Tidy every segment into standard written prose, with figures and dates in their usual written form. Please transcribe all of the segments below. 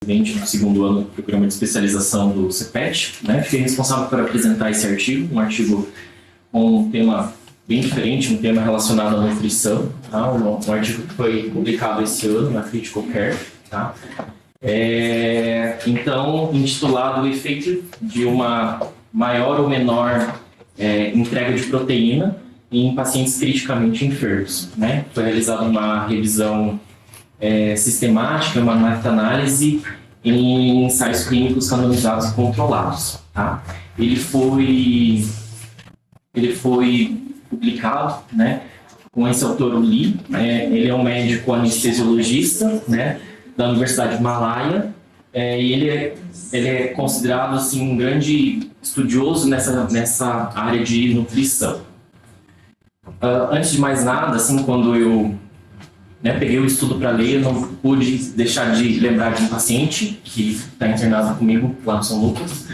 presidente do segundo ano do programa de especialização do CEPET, né? Fiquei responsável por apresentar esse artigo, um artigo com um tema bem diferente, um tema relacionado à nutrição, tá? Um artigo que foi publicado esse ano na Critical Care, tá? Então, intitulado O efeito de uma maior ou menor entrega de proteína em pacientes criticamente enfermos, né? Foi realizada uma revisão sistemática, uma meta-análise em ensaios clínicos randomizados e controlados, tá? Ele foi publicado, né, com esse autor, o Lee. Ele é um médico anestesiologista, né, da Universidade de Malaya, e ele é considerado assim, um grande estudioso nessa área de nutrição. Antes de mais nada, assim, quando eu peguei o estudo para ler, eu não pude deixar de lembrar de um paciente que está internado comigo lá no São Lucas.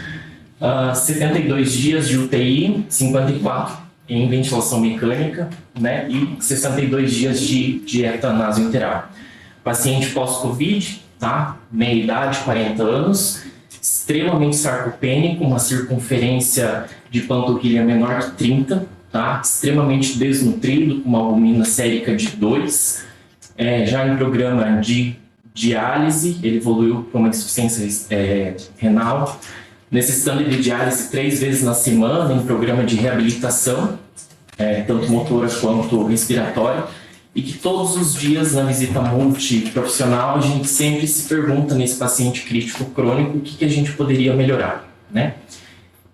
72 dias de UTI, 54 em ventilação mecânica, né, e 62 dias de dieta nasoenteral. Paciente pós-Covid, tá? Meia idade, 40 anos, extremamente sarcopênico, uma circunferência de panturrilha menor que 30, tá? Extremamente desnutrido, com uma albumina sérica de 2, já em programa de diálise, ele evoluiu para uma insuficiência renal, necessitando de diálise 3 vezes na semana, em programa de reabilitação, tanto motora quanto respiratória, e que todos os dias na visita multiprofissional a gente sempre se pergunta nesse paciente crítico crônico o que a gente poderia melhorar, né?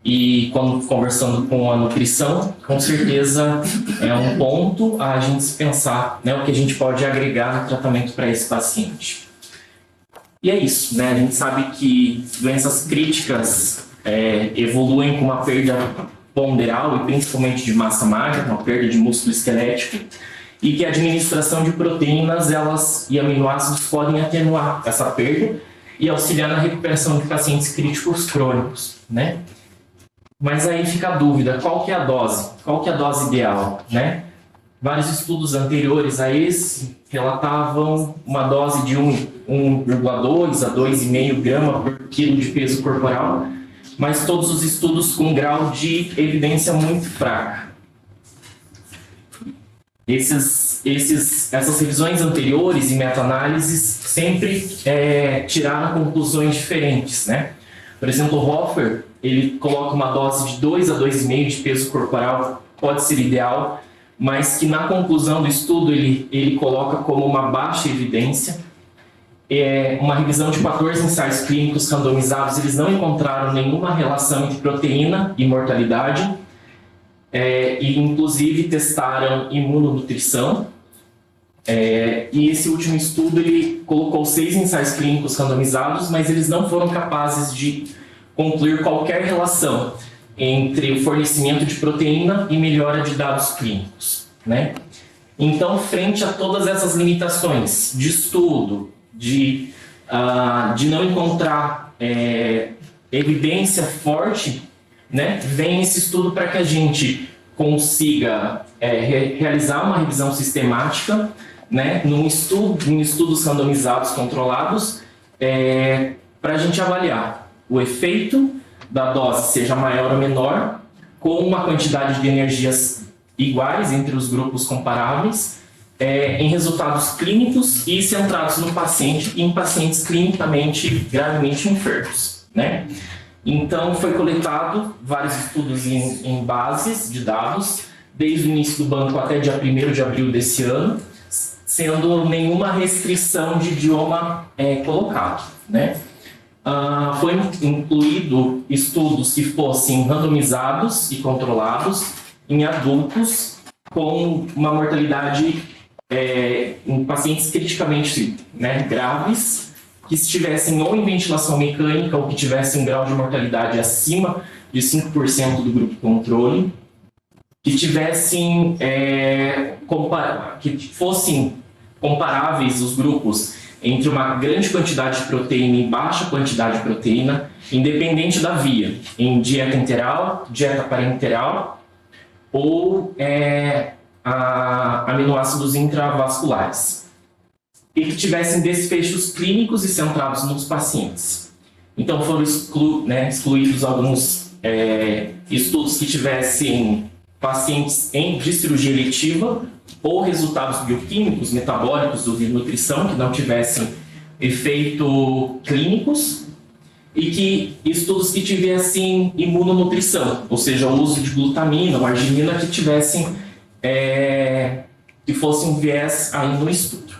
E quando conversando com a nutrição, com certeza é um ponto a gente se pensar, né, o que a gente pode agregar no tratamento para esse paciente. E é isso, né? A gente sabe que doenças críticas evoluem com uma perda ponderal e principalmente de massa magra, uma perda de músculo esquelético, e que a administração de proteínas e aminoácidos podem atenuar essa perda e auxiliar na recuperação de pacientes críticos crônicos, né? Mas aí fica a dúvida, qual que é a dose? Qual que é a dose ideal, né? Vários estudos anteriores a esse relatavam uma dose de 1,2 a 2,5 grama por quilo de peso corporal, mas todos os estudos com um grau de evidência muito fraca. Essas revisões anteriores e meta-análises sempre tiraram conclusões diferentes, né? Por exemplo, o Hoffer, ele coloca uma dose de 2 a 2,5 de peso corporal, pode ser ideal, mas que na conclusão do estudo ele coloca como uma baixa evidência. Uma revisão de 14 ensaios clínicos randomizados, eles não encontraram nenhuma relação entre proteína e mortalidade, e inclusive testaram imunonutrição. E esse último estudo ele colocou 6 ensaios clínicos randomizados, mas eles não foram capazes de concluir qualquer relação entre o fornecimento de proteína e melhora de dados clínicos, né? Então, frente a todas essas limitações de estudo, de não encontrar evidência forte, né, vem esse estudo para que a gente consiga realizar uma revisão sistemática, né, em estudos randomizados controlados, para a gente avaliar o efeito da dose, seja maior ou menor, com uma quantidade de energias iguais entre os grupos comparáveis, em resultados clínicos e centrados no paciente e em pacientes clinicamente gravemente enfermos, né? Então, foi coletado vários estudos em bases de dados, desde o início do banco até dia 1º de abril desse ano, sendo nenhuma restrição de idioma colocado, né? Foi incluído estudos que fossem randomizados e controlados em adultos com uma mortalidade em pacientes criticamente, né, graves, que estivessem ou em ventilação mecânica ou que tivessem um grau de mortalidade acima de 5% do grupo controle, que tivessem que fossem comparáveis os grupos entre uma grande quantidade de proteína e baixa quantidade de proteína, independente da via, em dieta enteral, dieta parenteral ou aminoácidos intravasculares. e que tivessem desfechos clínicos e centrados nos pacientes. Então foram excluídos alguns estudos que tivessem pacientes de cirurgia eletiva ou resultados bioquímicos, metabólicos ou de nutrição que não tivessem efeito clínicos, e que estudos que tivessem imunonutrição, ou seja, o uso de glutamina ou arginina que tivessem que fosse um viés aí no estudo.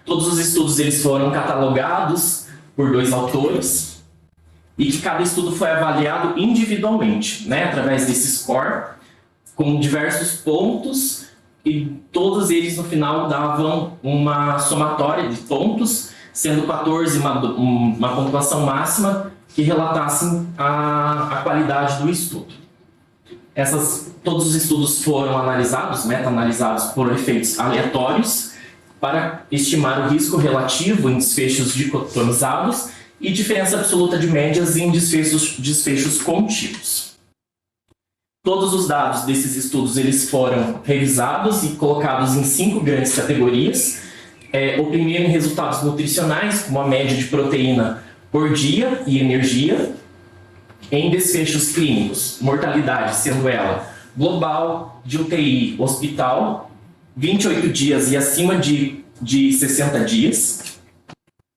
Todos os estudos eles foram catalogados por 2 autores e que cada estudo foi avaliado individualmente, né, através desse score, com diversos pontos, e todos eles no final davam uma somatória de pontos, sendo 14 uma pontuação máxima que relatassem a qualidade do estudo. Todos os estudos foram analisados, meta-analisados por efeitos aleatórios, para estimar o risco relativo em desfechos dicotomizados e diferença absoluta de médias em desfechos contínuos. Todos os dados desses estudos eles foram revisados e colocados em 5 grandes categorias. O primeiro em resultados nutricionais, como a média de proteína por dia e energia. Em desfechos clínicos, mortalidade sendo ela global, de UTI, hospital, 28 dias e acima de 60 dias.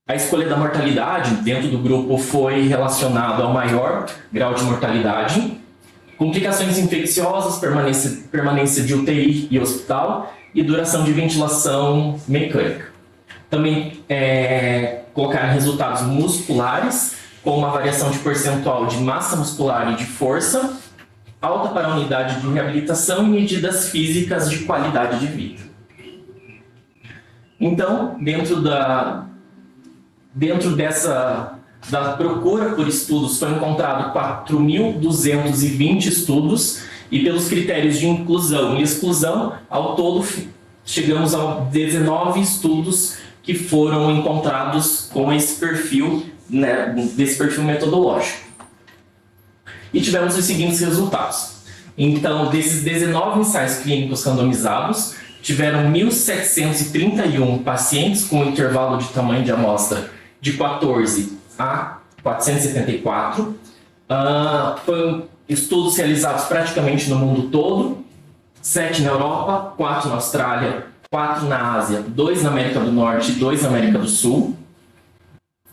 A escolha da mortalidade dentro do grupo foi relacionada ao maior grau de mortalidade, complicações infecciosas, permanência de UTI e hospital e duração de ventilação mecânica. Também colocaram resultados musculares, com uma variação de percentual de massa muscular e de força, alta para a unidade de reabilitação e medidas físicas de qualidade de vida. Então, dentro da procura por estudos, foi encontrado 4.220 estudos, e pelos critérios de inclusão e exclusão, ao todo chegamos a 19 estudos que foram encontrados com esse perfil, né, desse perfil metodológico. E tivemos os seguintes resultados. Então, desses 19 ensaios clínicos randomizados, tiveram 1.731 pacientes com um intervalo de tamanho de amostra de 14 a 474. Foram estudos realizados praticamente no mundo todo, 7 na Europa, 4 na Austrália, 4 na Ásia, 2 na América do Norte e 2 na América do Sul.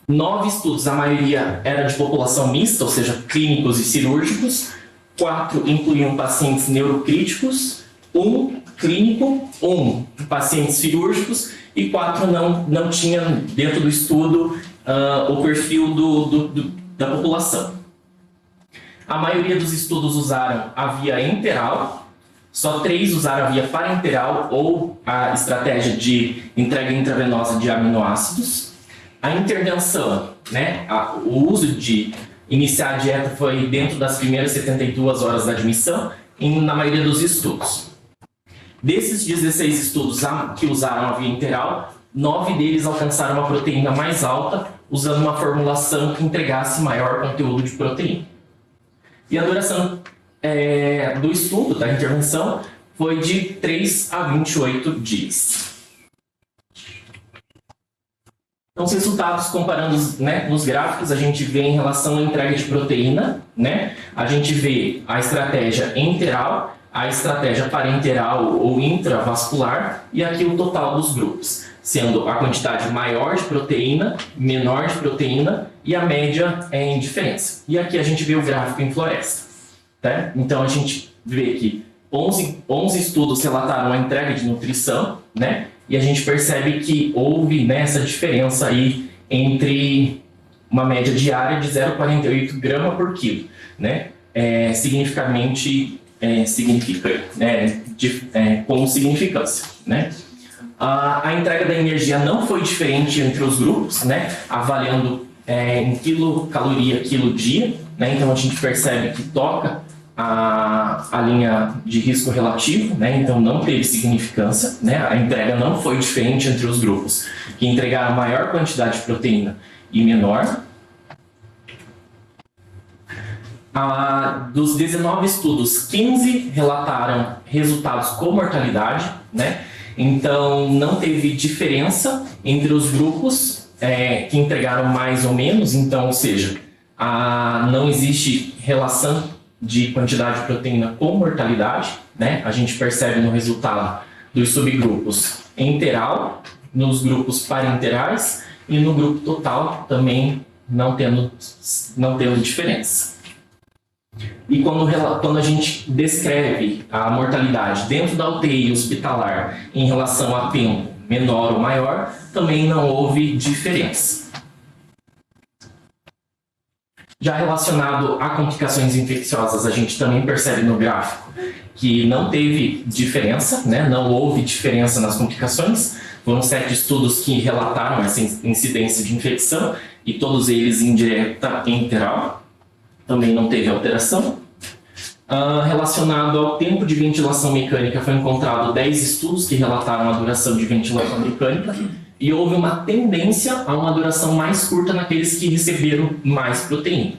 9 estudos, a maioria era de população mista, ou seja, clínicos e cirúrgicos. 4 incluíam pacientes neurocríticos, 1 clínico, 1 pacientes cirúrgicos e 4 não tinham dentro do estudo o perfil da população. A maioria dos estudos usaram a via enteral, só 3 usaram a via parenteral ou a estratégia de entrega intravenosa de aminoácidos. A intervenção, né, o uso de iniciar a dieta foi dentro das primeiras 72 horas da admissão, na maioria dos estudos. Desses 16 estudos que usaram a via enteral, 9 deles alcançaram uma proteína mais alta, usando uma formulação que entregasse maior conteúdo de proteína. E a duração do estudo, da intervenção, foi de 3 a 28 dias. Então, os resultados, comparando, né, nos gráficos, a gente vê em relação à entrega de proteína, né? A gente vê a estratégia enteral, a estratégia parenteral ou intravascular e aqui o total dos grupos, sendo a quantidade maior de proteína, menor de proteína e a média em diferença. E aqui a gente vê o gráfico em floresta. Tá? Então, a gente vê que 11 estudos relataram a entrega de nutrição, né? E a gente percebe que houve, né, essa diferença aí entre uma média diária de 0,48 grama por quilo, né? Significativamente com significância, né? A entrega da energia não foi diferente entre os grupos, né? Avaliando em quilocaloria, quilo-dia, né? Então a gente percebe que toca a linha de risco relativo, né? Então não teve significância, né? A entrega não foi diferente entre os grupos que entregaram maior quantidade de proteína e menor. Dos 19 estudos, 15 relataram resultados com mortalidade, né? Então, não teve diferença entre os grupos que entregaram mais ou menos. Então, ou seja, não existe relação de quantidade de proteína com mortalidade, né? A gente percebe no resultado dos subgrupos enteral, nos grupos parenterais e no grupo total também não tendo diferença. E quando a gente descreve a mortalidade dentro da UTI hospitalar em relação a tempo menor ou maior, também não houve diferença. Já relacionado a complicações infecciosas, a gente também percebe no gráfico que não teve diferença, né? Não houve diferença nas complicações. Foram 7 estudos que relataram essa incidência de infecção e todos eles em dieta enteral. Também não teve alteração. Relacionado ao tempo de ventilação mecânica, foi encontrado 10 estudos que relataram a duração de ventilação mecânica e houve uma tendência a uma duração mais curta naqueles que receberam mais proteína,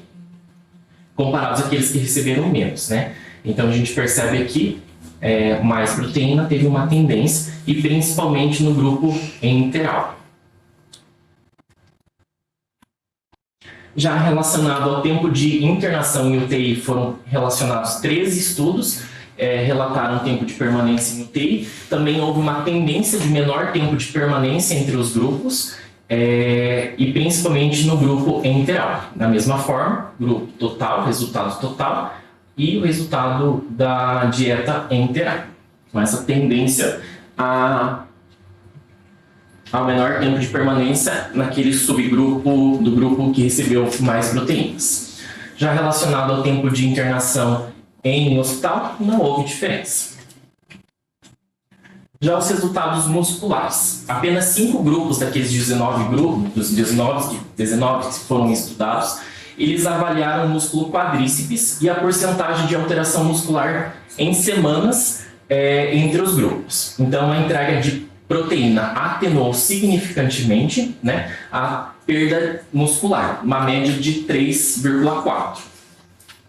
comparados àqueles que receberam menos, né? Então a gente percebe aqui mais proteína teve uma tendência e principalmente no grupo enteral. Já relacionado ao tempo de internação em UTI, foram relacionados 13 estudos, relataram tempo de permanência em UTI. Também houve uma tendência de menor tempo de permanência entre os grupos, e principalmente no grupo enteral. Da mesma forma, grupo total, resultado total, e o resultado da dieta enteral. Com essa tendência ao menor tempo de permanência naquele subgrupo do grupo que recebeu mais proteínas. Já relacionado ao tempo de internação em hospital, não houve diferença. Já os resultados musculares. Apenas 5 grupos daqueles 19 grupos, dos 19 que foram estudados, eles avaliaram o músculo quadríceps e a porcentagem de alteração muscular em semanas entre os grupos. Então, a entrega de proteína atenuou significantemente, né, a perda muscular, uma média de 3,4.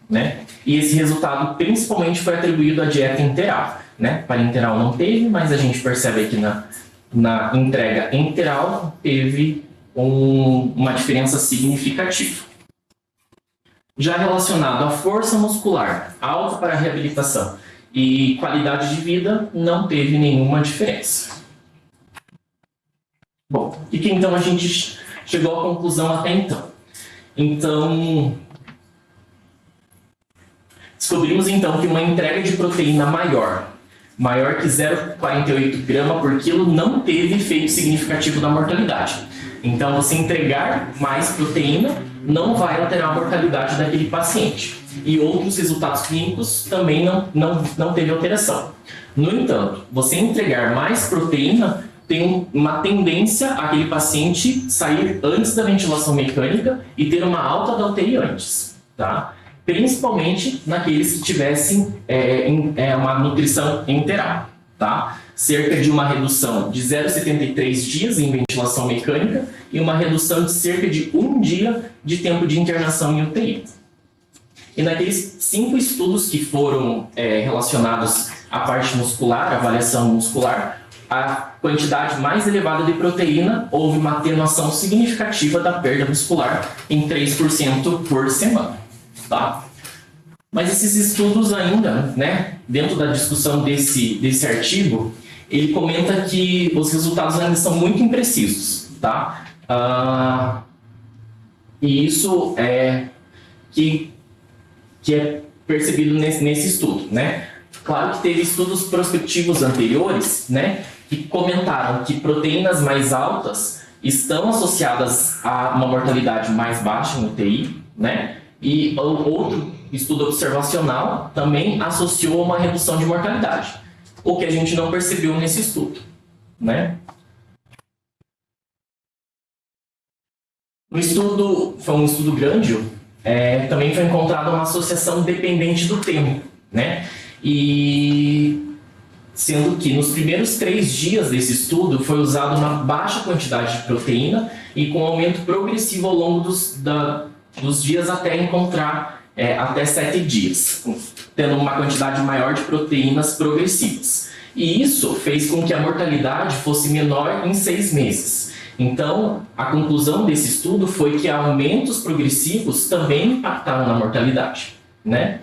Né? E esse resultado principalmente foi atribuído à dieta enteral. Né? Parenteral não teve, mas a gente percebe aqui na entrega enteral teve uma diferença significativa. Já relacionado à força muscular, alta para a reabilitação e qualidade de vida, não teve nenhuma diferença. Bom, e que então a gente chegou à conclusão até então? Então, descobrimos então que uma entrega de proteína maior que 0,48 grama por quilo não teve efeito significativo na mortalidade. Então, você entregar mais proteína não vai alterar a mortalidade daquele paciente. E outros resultados clínicos também não teve alteração. No entanto, você entregar mais proteína tem uma tendência aquele paciente sair antes da ventilação mecânica e ter uma alta da UTI antes, tá? Principalmente naqueles que tivessem uma nutrição enteral, tá? Cerca de uma redução de 0,73 dias em ventilação mecânica e uma redução de cerca de 1 dia de tempo de internação em UTI. E naqueles 5 estudos que foram relacionados à parte muscular, avaliação muscular, a quantidade mais elevada de proteína, houve uma atenuação significativa da perda muscular em 3% por semana. Tá? Mas esses estudos ainda, né, dentro da discussão desse artigo, ele comenta que os resultados ainda são muito imprecisos. Tá? E isso que é percebido nesse estudo. Né? Claro que teve estudos prospectivos anteriores, né, que comentaram que proteínas mais altas estão associadas a uma mortalidade mais baixa em UTI, né? E outro estudo observacional também associou a uma redução de mortalidade, o que a gente não percebeu nesse estudo, né? O estudo foi um estudo grande, também foi encontrada uma associação dependente do tempo, né? E sendo que nos primeiros 3 dias desse estudo foi usada uma baixa quantidade de proteína e com aumento progressivo ao longo dos dias até encontrar até 7 dias, tendo uma quantidade maior de proteínas progressivas. E isso fez com que a mortalidade fosse menor em 6 meses. Então, a conclusão desse estudo foi que aumentos progressivos também impactaram na mortalidade, né?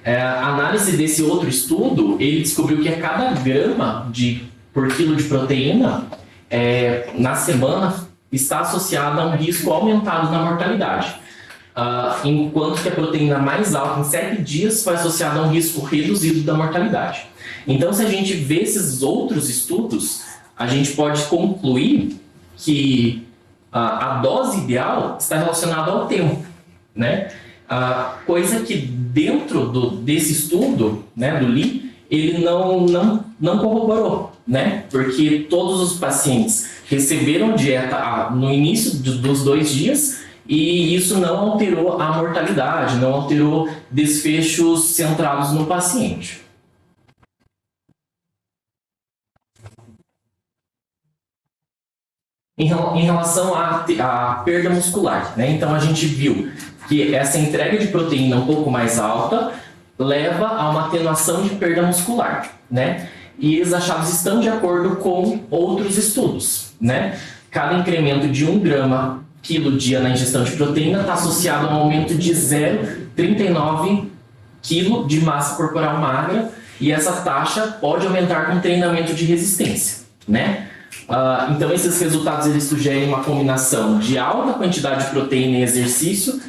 A análise desse outro estudo, ele descobriu que a cada grama por quilo de proteína na semana está associada a um risco aumentado na mortalidade. Enquanto que a proteína mais alta em 7 dias foi associada a um risco reduzido da mortalidade. Então, se a gente vê esses outros estudos, a gente pode concluir que a dose ideal está relacionada ao tempo, né? Coisa que dentro desse estudo, né, do Lee, ele não corroborou, né? Porque todos os pacientes receberam dieta no início dos 2 dias e isso não alterou a mortalidade, não alterou desfechos centrados no paciente. Em relação à perda muscular, né? Então a gente viu que essa entrega de proteína um pouco mais alta leva a uma atenuação de perda muscular, né? E os achados estão de acordo com outros estudos, né? Cada incremento de 1 grama quilo dia na ingestão de proteína está associado a um aumento de 0,39 kg de massa corporal magra, e essa taxa pode aumentar com treinamento de resistência, né? Então esses resultados eles sugerem uma combinação de alta quantidade de proteína e exercício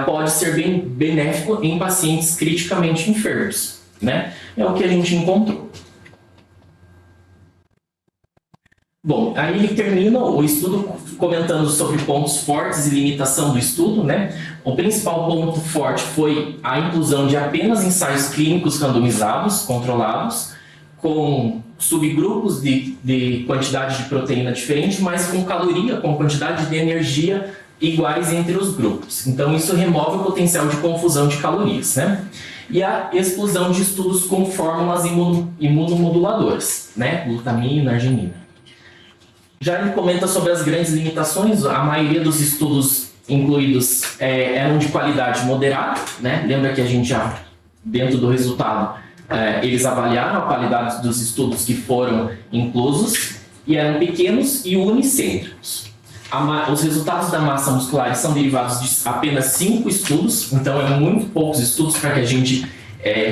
pode ser bem benéfico em pacientes criticamente enfermos, né? É o que a gente encontrou. Bom, aí ele termina o estudo comentando sobre pontos fortes e limitação do estudo, né? O principal ponto forte foi a inclusão de apenas ensaios clínicos randomizados, controlados, com subgrupos de quantidade de proteína diferente, mas com caloria, com quantidade de energia iguais entre os grupos. Então, isso remove o potencial de confusão de calorias, né? E a exclusão de estudos com fórmulas imunomoduladoras, né? Glutamina, arginina. Já ele comenta sobre as grandes limitações. A maioria dos estudos incluídos eram de qualidade moderada, né? Lembra que a gente já, dentro do resultado, eles avaliaram a qualidade dos estudos que foram inclusos e eram pequenos e unicêntricos. Os resultados da massa muscular são derivados de apenas 5 estudos, então é muito poucos estudos para que a gente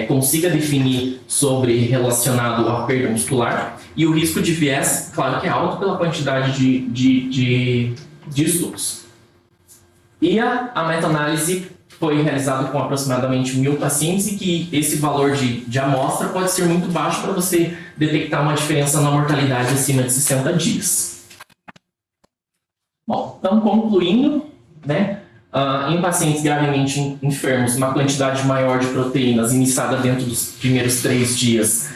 consiga definir sobre relacionado à perda muscular. E o risco de viés, claro que é alto pela quantidade de estudos. E a meta-análise foi realizada com aproximadamente 1.000 pacientes e que esse valor de amostra pode ser muito baixo para você detectar uma diferença na mortalidade acima de 60 dias. Bom, então concluindo, né, em pacientes gravemente enfermos, uma quantidade maior de proteínas iniciada dentro dos primeiros 3 dias,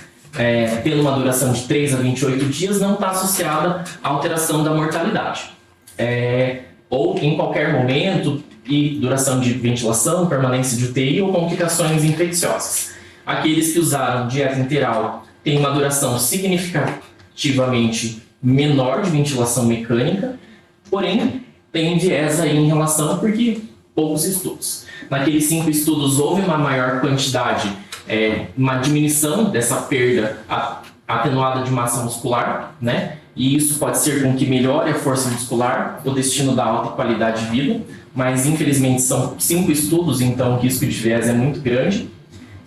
tendo uma duração de 3 a 28 dias, não está associada à alteração da mortalidade. Ou em qualquer momento, e duração de ventilação, permanência de UTI ou complicações infecciosas. Aqueles que usaram dieta integral têm uma duração significativamente menor de ventilação mecânica, porém tem viés aí em relação porque poucos estudos. Naqueles 5 estudos houve uma maior quantidade, uma diminuição dessa perda atenuada de massa muscular, né? E isso pode ser com que melhore a força muscular, o destino da alta qualidade de vida, mas infelizmente são 5 estudos, então o risco de viés é muito grande.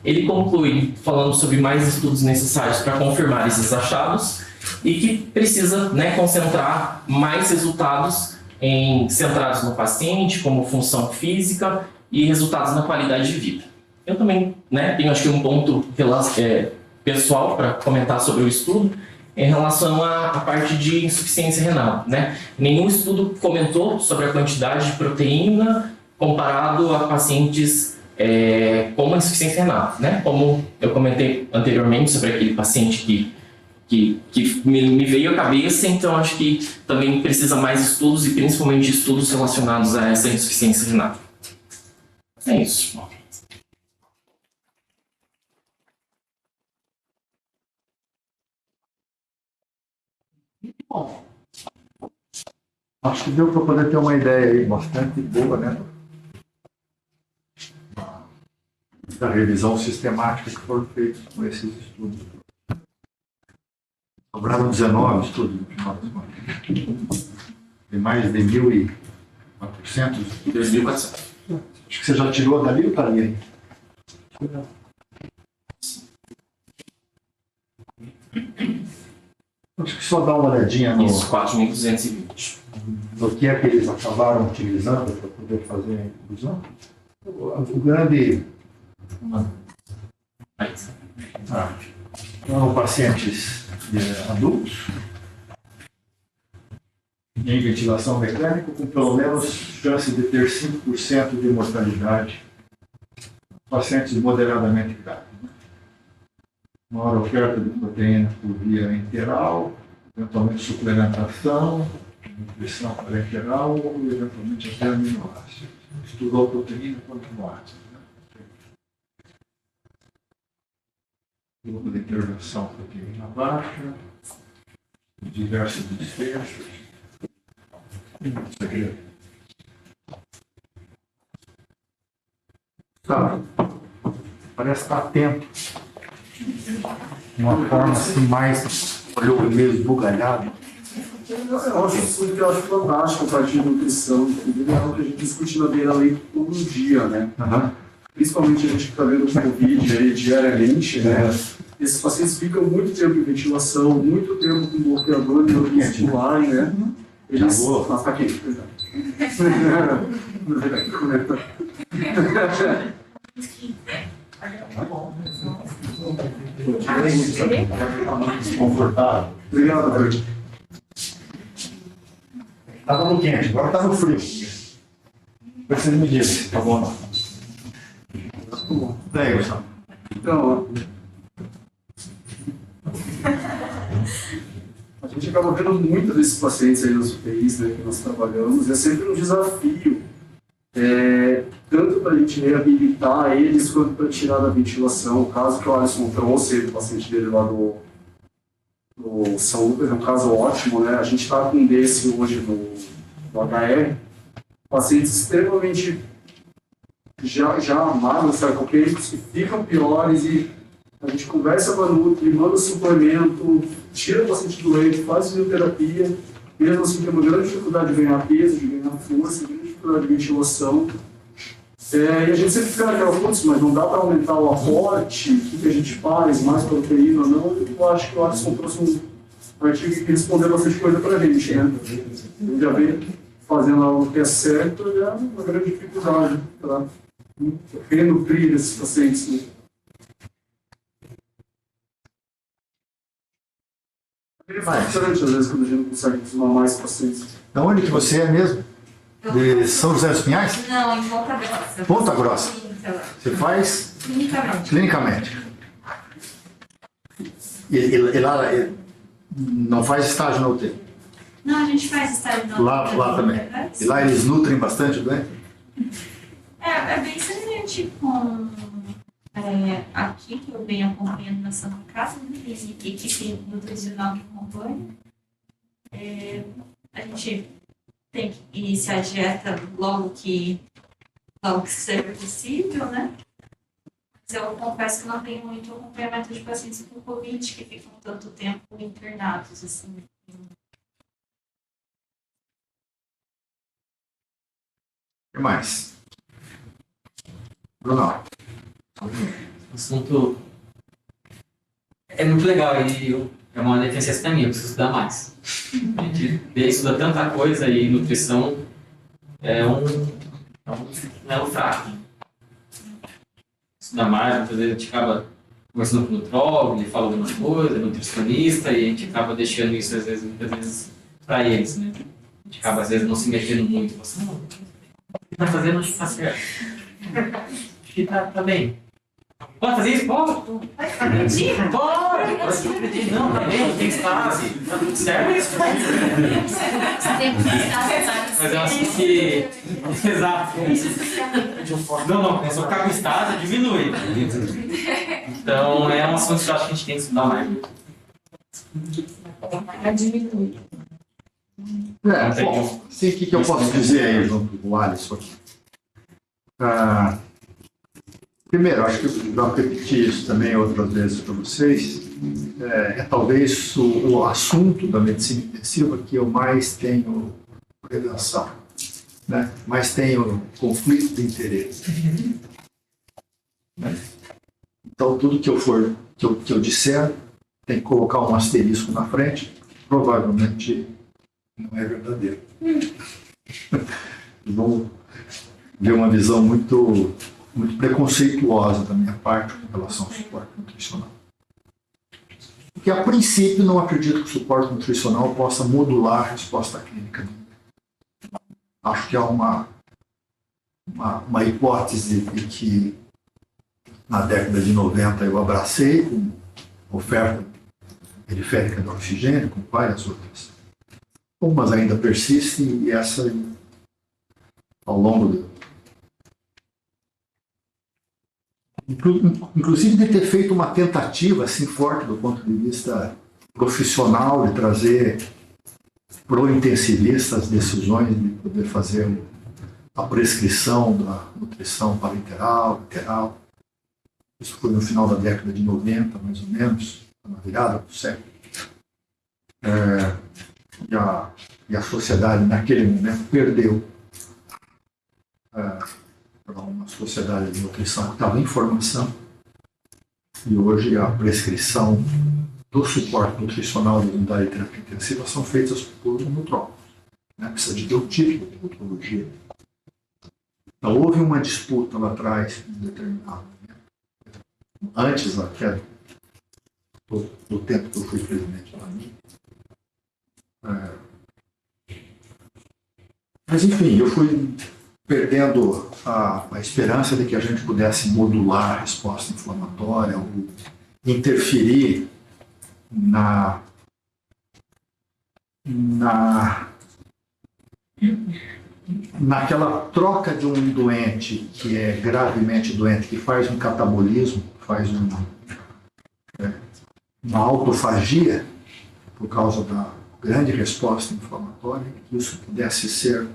Ele conclui falando sobre mais estudos necessários para confirmar esses achados e que precisa, né, concentrar mais resultados centrados no paciente, como função física e resultados na qualidade de vida. Eu também, né, tenho acho que um ponto pessoal para comentar sobre o estudo em relação à parte de insuficiência renal, né? Nenhum estudo comentou sobre a quantidade de proteína comparado a pacientes com insuficiência renal, né? Como eu comentei anteriormente sobre aquele paciente que me veio à cabeça, então acho que também precisa mais estudos e principalmente estudos relacionados a essa insuficiência renal. É isso. Bom, acho que deu para poder ter uma ideia aí bastante boa, né? Da revisão sistemática que foram feitos com esses estudos. 19 estudos no final das contas. Tem mais de 1.400. 2.400. Acho que você já tirou dali ou está ali aí? Acho que só dá uma olhadinha no, Isso, 4.220. no que é que eles acabaram utilizando para poder fazer a inclusão. O grande... Aí. Foram pacientes adultos em ventilação mecânica com pelo menos chance de ter 5% de mortalidade. Pacientes moderadamente graves. Maior oferta de proteína por via enteral, eventualmente suplementação, nutrição parenteral ou eventualmente até aminoácidos. Estudou proteína com aminoácidos. Grupo de intervenção proteína baixa, diversos desfechos. Tá. Parece estar atento. De uma forma assim mais, olhou meio esbugalhado. Eu acho isso que eu acho fantástico a parte de nutrição, entendeu? É algo que a gente discute na beira lei todo dia, né? Principalmente a gente que está vendo o Covid aí diariamente, né? Esses pacientes ficam muito tempo em ventilação, muito tempo com bloqueador neuromuscular, né? Eles... Nossa, tá aqui, verdade. Confortável. Obrigado, David. Estava no quente, agora está no frio. Depois vocês me dizem se tá bom ou não. Daí, Gustavo. Então, a gente acaba vendo muito desses pacientes aí nos UTIs, né, que nós trabalhamos, é sempre um desafio, tanto para a gente reabilitar eles, quanto para tirar da ventilação. O caso que o Alisson trouxe, o paciente dele lá do São Lucas, é um caso ótimo, né? A gente está com um desse hoje no HR, pacientes extremamente já amados, sarcopênicos, que ficam piores, e a gente conversa com a Nutri, manda suplemento, tira o paciente do leito, faz fisioterapia, mesmo assim tem uma grande dificuldade de ganhar peso, de ganhar força, grande dificuldade de ventilação. E a gente sempre fica naquela, putz, mas não dá para aumentar o aporte, o que a gente faz, mais proteína ou não. Eu acho que o Alisson trouxe um artigo que respondeu bastante coisa para a gente, né? Ele já vem fazendo algo que é certo, é uma grande dificuldade para renutrir esses pacientes. Né? É frustrante, às vezes, quando a gente não consegue somar mais pacientes. Da onde que você é mesmo? De São José dos Pinhais? Não, em Ponta Grossa. Ponta Grossa. Você faz? Clinicamente. Clinicamente. E lá não faz estágio na UTI? Não, a gente faz estágio na Lá também. E lá eles nutrem bastante, né? É bem semelhante com aqui, que eu venho acompanhando na Santa Casa, né? Tem equipe nutricional que acompanha. A gente tem que iniciar a dieta logo que seja possível, né? Mas eu confesso que não tenho muito acompanhamento de pacientes com Covid que ficam tanto tempo internados, assim. O que mais? Bruno. O assunto é muito legal e é uma deficiência para mim, eu preciso estudar mais. A gente estuda tanta coisa e nutrição é um elo fraco. Estudar mais, muitas vezes a gente acaba conversando com o nutrólogo, ele fala alguma coisa, nutricionista, e a gente acaba deixando isso muitas vezes para eles, né? A gente acaba às vezes não se metendo muito. Você, não, o que está fazendo, acho que está certo. Acho que está bem. Pode fazer isso? Pode. Pode. Pode acreditar. Não, tá bem, tem estase. Tá tudo certo. Mas eu acho que... Exato. Não, se eu ficar com estase, diminui. Então, é um assunto que eu acho que a gente tem que estudar mais. Diminui. Bom, sei o que eu posso dizer aí junto com o Alisson aqui. Primeiro, acho que eu já repeti isso também outras vezes para vocês, talvez o assunto da medicina intensiva que eu mais tenho prevenção, né? Mais tenho conflito de interesse. Né? Então, tudo que eu disser tem que colocar um asterisco na frente, provavelmente não é verdadeiro. Vou ver uma visão muito preconceituosa da minha parte com relação ao suporte nutricional. Porque, a princípio, não acredito que o suporte nutricional possa modular a resposta clínica. Acho que há uma hipótese de que, na década de 90, eu abracei com oferta periférica de oxigênio, com várias outras. Umas ainda persistem e essa, ao longo do... Inclusive de ter feito uma tentativa assim forte do ponto de vista profissional de trazer para o intensivista as decisões de poder fazer a prescrição da nutrição parenteral, lateral. Isso foi no final da década de 90, mais ou menos, na virada do século. E a sociedade, naquele momento, perdeu para uma sociedade de nutrição que estava em formação. E hoje a prescrição do suporte nutricional de unidade de terapia intensiva são feitas por nutrólogos. Né? Precisa de ter um título de nutrologia. Então, houve uma disputa lá atrás, em determinado momento, antes até do tempo que eu fui presidente da ANI. Mas, enfim, eu fui perdendo a esperança de que a gente pudesse modular a resposta inflamatória ou interferir naquela troca de um doente que é gravemente doente, que faz um catabolismo, faz uma autofagia por causa da grande resposta inflamatória, que isso pudesse ser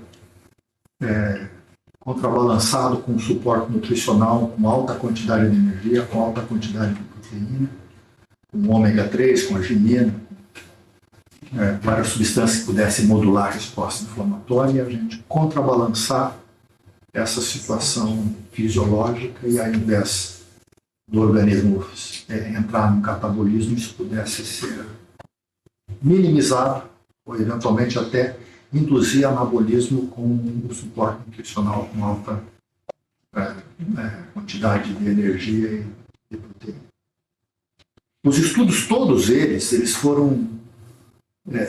contrabalançado com suporte nutricional, com alta quantidade de energia, com alta quantidade de proteína, com ômega 3, com arginina, várias substâncias que pudessem modular a resposta inflamatória e a gente contrabalançar essa situação fisiológica e, ao invés do organismo entrar no catabolismo, isso pudesse ser minimizado ou, eventualmente, até induzir anabolismo com o suporte nutricional com alta quantidade de energia e de proteína. Os estudos, todos eles foram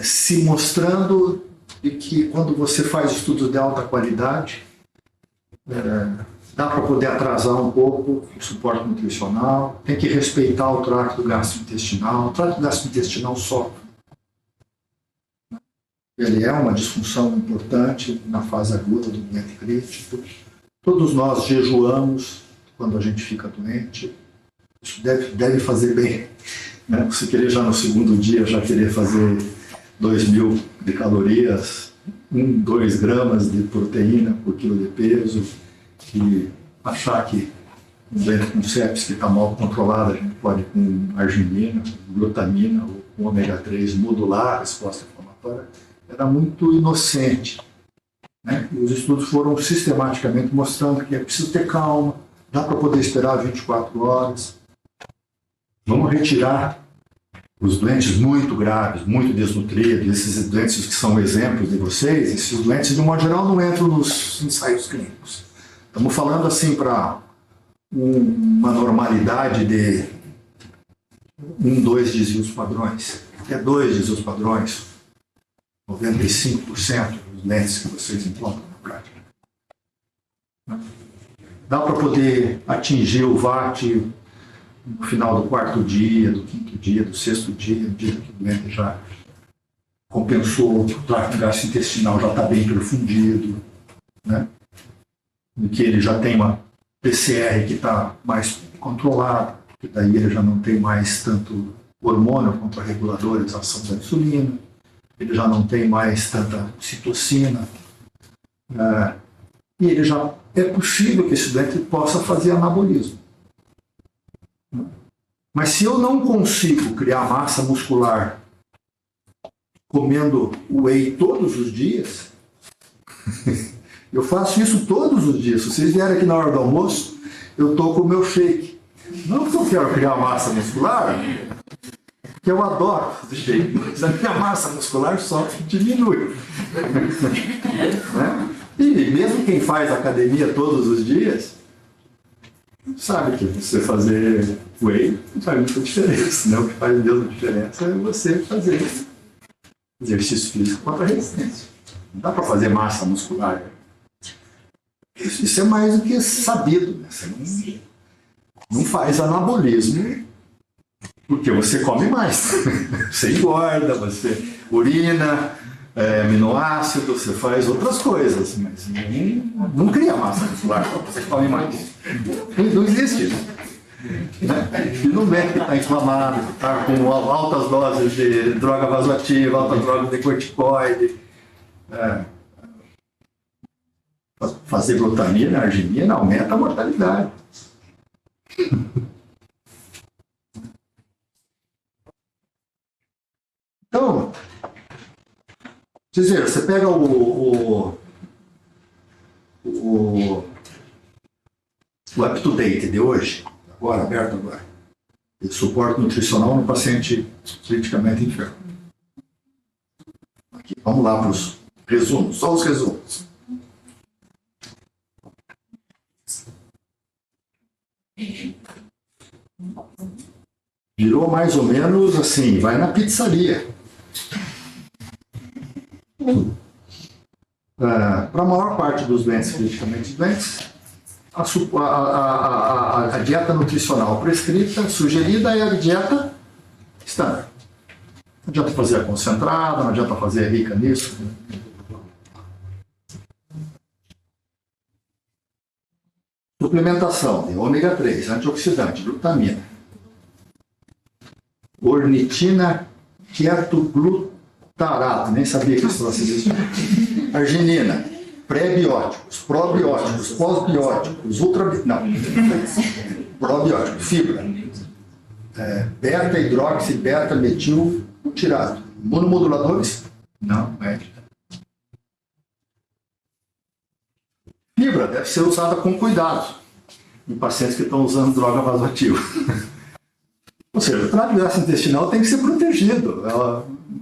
se mostrando de que quando você faz estudos de alta qualidade, dá para poder atrasar um pouco o suporte nutricional, tem que respeitar o trato gastrointestinal. O trato gastrointestinal sofre. Ele é uma disfunção importante na fase aguda do doente crítico. Todos nós jejuamos quando a gente fica doente. Isso deve fazer bem. Né? Você querer já no segundo dia, já querer fazer 2.000 de calorias, 2 gramas de proteína por quilo de peso, e achar que um doente com sepsis que está mal controlado, a gente pode com arginina, com glutamina ou com ômega 3 modular a resposta inflamatória, era muito inocente. Né? E os estudos foram sistematicamente mostrando que é preciso ter calma, dá para poder esperar 24 horas. Vamos retirar os doentes muito graves, muito desnutridos, esses doentes que são exemplos de vocês, esses doentes, de um modo geral, não entram nos ensaios clínicos. Estamos falando assim para uma normalidade de 2 desvios padrões, até 2 desvios padrões, 95% dos doentes que vocês encontram na prática. Dá para poder atingir o VAT no final do 4º dia, do 5º dia, do 6º dia, no dia que o doente já compensou, o trato gastrointestinal já está bem perfundido, né? E que ele já tem uma PCR que está mais controlada, que daí ele já não tem mais tanto hormônio contra-reguladores, ação da insulina, ele já não tem mais tanta citocina, e ele já é possível que esse doente possa fazer anabolismo. Mas se eu não consigo criar massa muscular comendo whey todos os dias, eu faço isso todos os dias. Se vocês vierem aqui na hora do almoço, eu estou com o meu shake. Não que eu quero criar massa muscular, que eu adoro fazer shake, mas a minha massa muscular só diminui. Né? E mesmo quem faz academia todos os dias, sabe que você fazer whey não faz muita diferença. Né? O que faz mesmo diferença é você fazer exercício físico contra a resistência. Não dá para fazer massa muscular. Isso é mais do que sabido. Né? Você não faz anabolismo porque você come mais. Você engorda, você urina, aminoácido, você faz outras coisas, mas não cria massa muscular porque você come mais. Não existe isso. Né? E não é que está inflamado, que está com altas doses de droga vasoativa, altas doses de corticoide. Fazer glutamina, arginina aumenta a mortalidade. Então, você pega o up-to-date de hoje, agora, aberto agora, de suporte nutricional no paciente criticamente enfermo. Aqui, vamos lá para os resumos, só os resumos. Virou mais ou menos assim, vai na pizzaria. Para a maior parte dos doentes criticamente doentes, a dieta nutricional prescrita, sugerida, é a dieta standard. Não adianta fazer a concentrada, não adianta fazer a rica nisso. Suplementação de ômega 3, antioxidante, glutamina, ornitina, quetoglutarato, nem sabia que isso existia, arginina, pré-bióticos, probióticos, pós-bióticos, probióticos, fibra, beta-hidroxi, beta-metil-butirato, imunomoduladores? Não, Fibra deve ser usada com cuidado em pacientes que estão usando droga vasoativa. Ou seja, o trato gastrointestinal tem que ser protegido.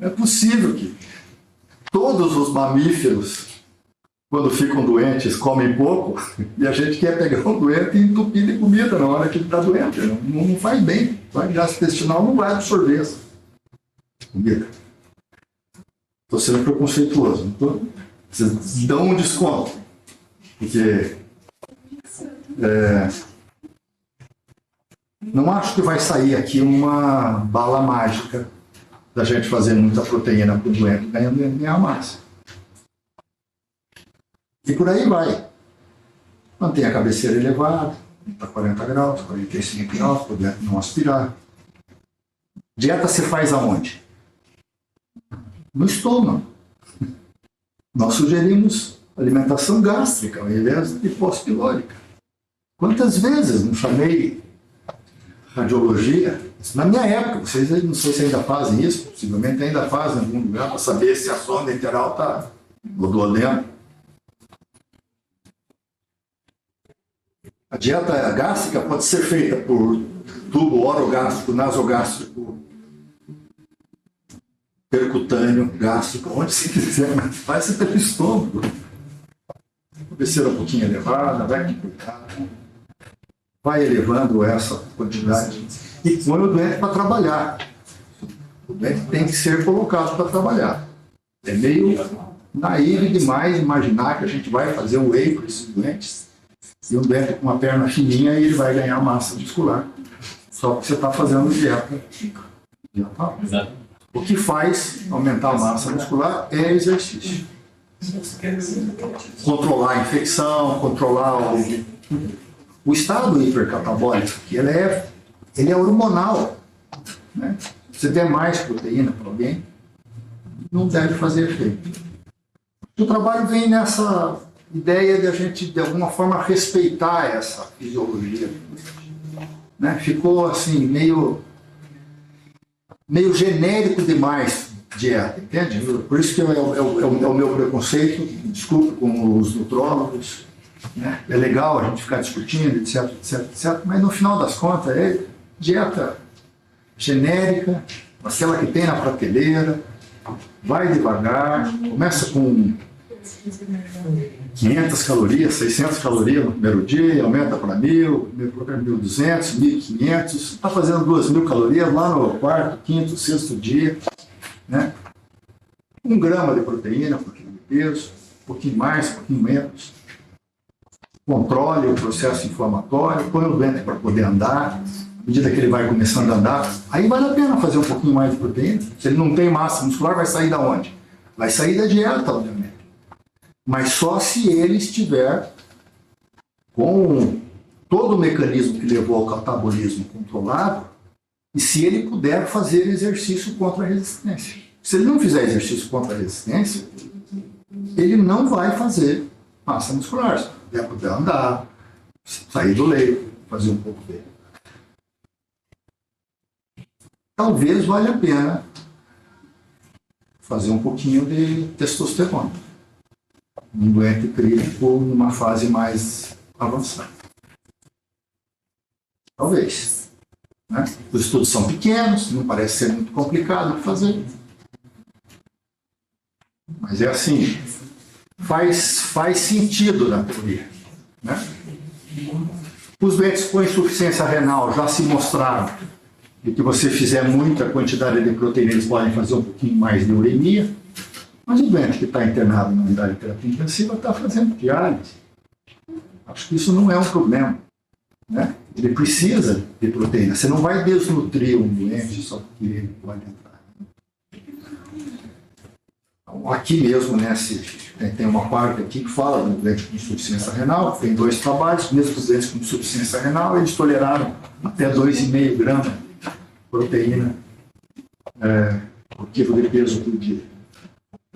É possível que todos os mamíferos, quando ficam doentes, comem pouco, e a gente quer pegar um doente e entupir de comida na hora que ele está doente. Não faz bem. O trato gastrointestinal não vai absorver essa comida. Estou sendo preconceituoso. Então, vocês dão um desconto. Porque não acho que vai sair aqui uma bala mágica da gente fazer muita proteína para o doente ganhar massa. E por aí vai. Mantém a cabeceira elevada, para 40 graus, 45 graus, para o doente não aspirar. Dieta se faz aonde? No estômago. Nós sugerimos alimentação gástrica, ao invés de pós-pilórica. Quantas vezes não chamei radiologia? Na minha época, vocês não sei se ainda fazem isso, possivelmente ainda fazem em algum lugar, para saber se a sonda enteral está no duodeno. A dieta gástrica pode ser feita por tubo orogástrico, nasogástrico, percutâneo, gástrico, onde se quiser, mas faz ser pelo estômago. Cabeceira um pouquinho elevada, vai complicar, vai elevando essa quantidade e põe o doente para trabalhar. O doente tem que ser colocado para trabalhar. É meio naíve demais imaginar que a gente vai fazer um whey para esses doentes e um doente com uma perna fininha e ele vai ganhar massa muscular. Só porque você está fazendo dieta. Exato. O que faz aumentar a massa muscular é exercício. Controlar a infecção, controlar o estado hipercatabólico, que ele é hormonal. Né? Se der mais proteína para alguém, não deve fazer efeito. O trabalho vem nessa ideia de a gente, de alguma forma, respeitar essa fisiologia. né? Ficou assim, meio genérico demais dieta, entende? Por isso que é o meu preconceito, desculpe, com os nutrólogos, né? É legal a gente ficar discutindo, etc, etc, etc, mas no final das contas é dieta genérica, aquela que tem na prateleira, vai devagar, começa com 500 calorias, 600 calorias no primeiro dia, aumenta para 1.000, 1.200, 1.500, está fazendo 2.000 calorias lá no quarto, quinto, sexto dia, né? 1 grama de proteína por quilo de peso, um pouquinho mais, um pouquinho menos. Controle o processo inflamatório, põe o doente para poder andar, à medida que ele vai começando a andar, aí vale a pena fazer um pouquinho mais de proteína. Se ele não tem massa muscular, vai sair da onde? Vai sair da dieta, obviamente. Mas só se ele estiver com todo o mecanismo que levou ao catabolismo controlado e se ele puder fazer exercício contra a resistência. Se ele não fizer exercício contra a resistência, ele não vai fazer massa muscular. Se ele puder andar, sair do leito, fazer um pouco dele. Talvez valha a pena fazer um pouquinho de testosterona. Um doente crítico numa fase mais avançada. Talvez. Né? Os estudos são pequenos, não parece ser muito complicado de fazer. Mas é assim, faz sentido na teoria. Né? Os doentes com insuficiência renal já se mostraram que se você fizer muita quantidade de proteína, eles podem fazer um pouquinho mais de uremia. Mas o doente que está internado na unidade de terapia intensiva está fazendo diálise. Acho que isso não é um problema. Né? Ele precisa de proteína. Você não vai desnutrir um doente só porque ele pode entrar. Então, aqui mesmo, né, tem uma parte aqui que fala do doente com insuficiência renal, tem 2 trabalhos, mesmo os doentes com insuficiência renal, eles toleraram até 2,5 gramas de proteína por quilo de peso por dia.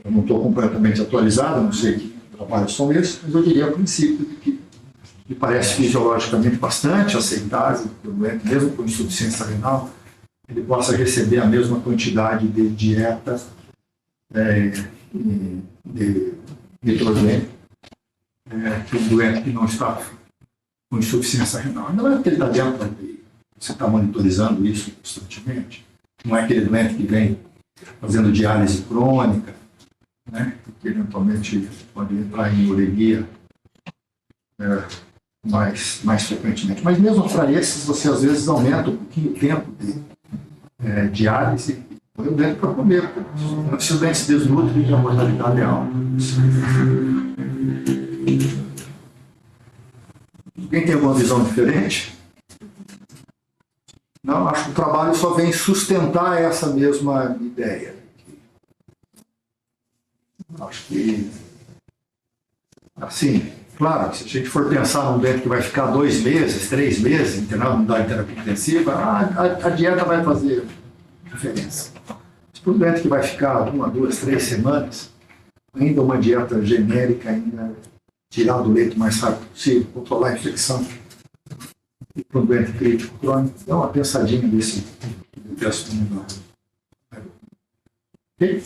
Eu não estou completamente atualizado, não sei que trabalhos são esses, mas eu diria a princípio que me parece fisiologicamente bastante aceitável que o doente, mesmo com insuficiência renal, ele possa receber a mesma quantidade de dieta de nitrogênio que um doente que não está com insuficiência renal. Não é porque ele está dentro da UTI, você está monitorizando isso constantemente, não é aquele doente que vem fazendo diálise crônica, né? Porque eventualmente pode entrar em uremia mais frequentemente. Mas mesmo para esses, você às vezes aumenta um pouquinho o tempo de diálise e põe o dente para comer. Se o dente se desnutre, a mortalidade é alta. Quem tem alguma visão diferente? Não, acho que o trabalho só vem sustentar essa mesma ideia. Acho que, assim, claro, se a gente for pensar num doente que vai ficar 2 meses, 3 meses internado na unidade de terapia intensiva, a dieta vai fazer diferença. Se para um doente que vai ficar 1, 2, 3 semanas, ainda uma dieta genérica, ainda tirar do leito o mais rápido possível, controlar a infecção, e para um doente crítico crônico, dá uma pensadinha nesse texto. Ok?